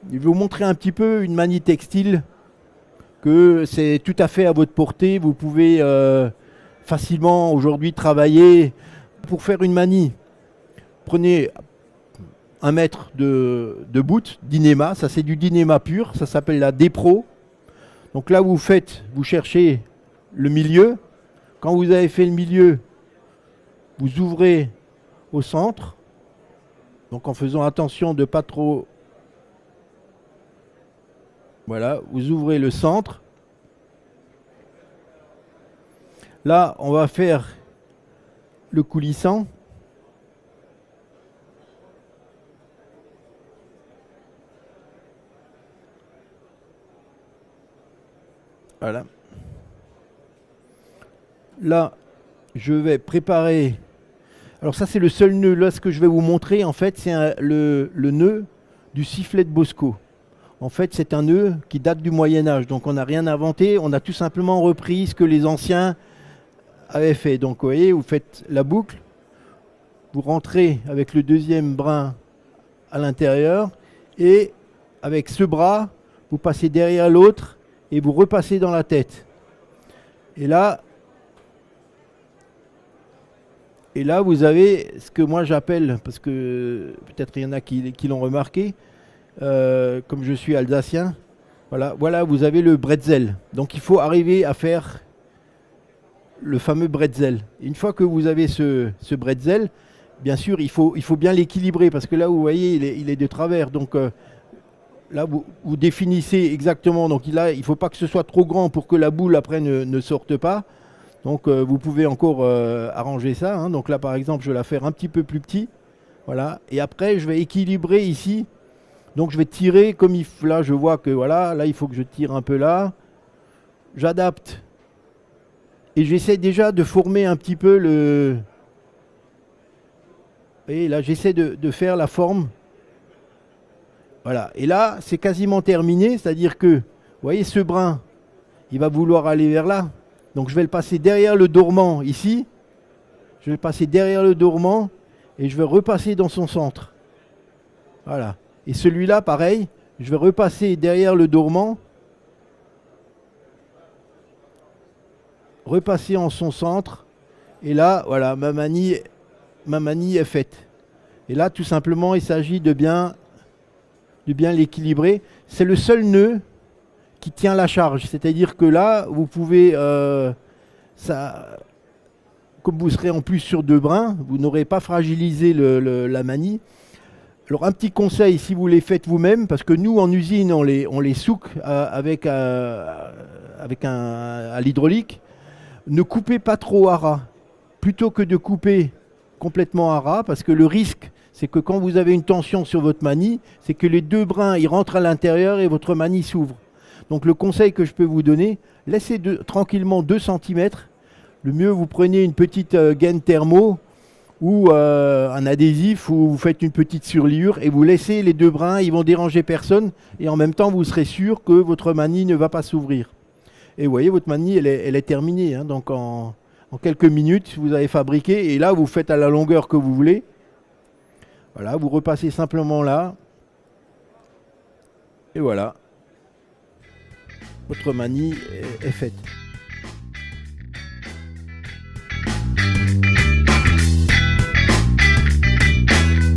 Je vais vous montrer un petit peu une manie textile que c'est tout à fait à votre portée. Vous pouvez facilement aujourd'hui travailler pour faire une manie. Prenez 1 mètre de bout d'inéma, ça c'est du dynéma pur, ça s'appelle la D-Pro. Donc là vous cherchez le milieu. Quand vous avez fait le milieu, vous ouvrez au centre. Donc en faisant attention de ne pas trop... Voilà, vous ouvrez le centre. Là, on va faire le coulissant. Voilà. Là, je vais préparer... Alors ça, c'est le seul nœud. Là, ce que je vais vous montrer, en fait, c'est le nœud du sifflet de Bosco. En fait, c'est un nœud qui date du Moyen-Âge. Donc, on n'a rien inventé. On a tout simplement repris ce que les anciens avaient fait. Donc, vous voyez, vous faites la boucle. Vous rentrez avec le deuxième brin à l'intérieur. Et avec ce bras, vous passez derrière l'autre et vous repassez dans la tête. Et là, vous avez ce que moi j'appelle, parce que peut-être il y en a qui l'ont remarqué, comme je suis alsacien, voilà, vous avez le bretzel. Donc il faut arriver à faire le fameux bretzel. Une fois que vous avez ce bretzel, bien sûr, il faut bien l'équilibrer, parce que là, vous voyez, il est de travers. Donc là, vous définissez exactement. Donc là, il ne faut pas que ce soit trop grand pour que la boule après ne sorte pas. Donc vous pouvez encore arranger ça. Hein. Donc là, par exemple, je vais la faire un petit peu plus petit. Voilà. Et après, je vais équilibrer ici. Donc je vais tirer comme il faut. Là, je vois que voilà, là, il faut que je tire un peu là. J'adapte. Et j'essaie déjà de former un petit peu le... Vous voyez, là, j'essaie de faire la forme. Voilà. Et là, c'est quasiment terminé. C'est-à-dire que, vous voyez, ce brin, il va vouloir aller vers là. Donc je vais le passer derrière le dormant ici. Je vais passer derrière le dormant et je vais repasser dans son centre. Voilà. Et celui-là, pareil, je vais repasser derrière le dormant. Repasser en son centre. Et là, voilà, ma manie est faite. Et là, tout simplement, il s'agit de bien l'équilibrer. C'est le seul nœud qui tient la charge. C'est-à-dire que là, vous pouvez... comme vous serez en plus sur 2 brins, vous n'aurez pas fragilisé la manie. Alors un petit conseil, si vous les faites vous-même, parce que nous en usine, on les souque à l'hydraulique, ne coupez pas trop à ras. Plutôt que de couper complètement à ras, parce que le risque, c'est que quand vous avez une tension sur votre manie, c'est que les 2 brins, ils rentrent à l'intérieur et votre manie s'ouvre. Donc le conseil que je peux vous donner, laissez tranquillement 2 cm. Le mieux, vous prenez une petite gaine thermo ou un adhésif ou vous faites une petite surliure et vous laissez les 2 brins, ils vont déranger personne et en même temps, vous serez sûr que votre manie ne va pas s'ouvrir. Et vous voyez, votre manie, elle est terminée. Hein, donc en quelques minutes, vous avez fabriqué et là, vous faites à la longueur que vous voulez. Voilà, vous repassez simplement là. Et voilà. Votre manie est faite.